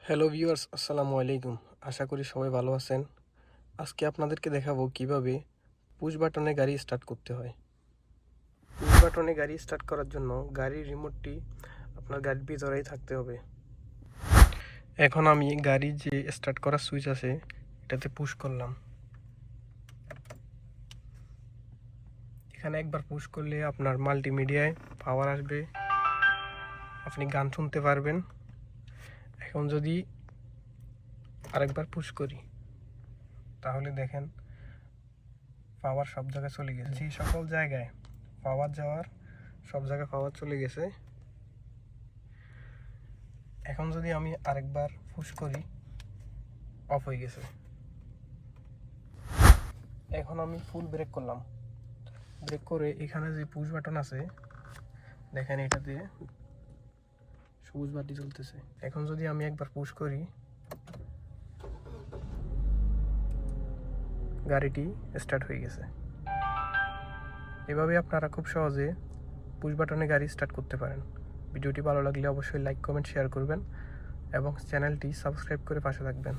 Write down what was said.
Hello viewers, আসসালামু আলাইকুম। আশা করি সবাই ভালো আছেন। আজকে আপনাদেরকে দেখাবো কিভাবে পুশ বাটনে গাড়ি স্টার্ট করতে হয়। পুশ বাটনে গাড়ি স্টার্ট করার জন্য গাড়ির রিমোটটি আপনার গাড়ির ভিতরেই থাকতে হবে। এখন আমি গাড়ির যে স্টার্ট করার সুইচ আছে এটাতে পুশ করলাম। এখানে একবার পুশ করলে আপনার মাল্টিমিডিয়ায় পাওয়ার আসবে, আপনি গান শুনতে পারবেন। এখন যদি আরেকবার পুশ করি তাহলে দেখেন পাওয়ার সব জায়গায় চলে গেছে। যে সকল জায়গায় পাওয়ার যাওয়ার সব জায়গায় পাওয়ার চলে গেছে। এখন যদি আমি আরেকবার পুশ করি অফ হয়ে গেছে। এখন আমি ফুল ব্রেক করলাম। ব্রেক করে এখানে যে পুশ বাটন আছে দেখেন এটাতে সবুজ বাতি জ্বলতেছে। এখন যদি আমি একবার পুশ করি গাড়িটি স্টার্ট হয়ে গেছে। এভাবে আপনারা খুব সহজে পুশ বাটনে গাড়ি স্টার্ট করতে পারেন। ভিডিওটি ভালো লাগলে অবশ্যই লাইক, কমেন্ট, শেয়ার করবেন এবং চ্যানেলটি সাবস্ক্রাইব করে পাশে থাকবেন।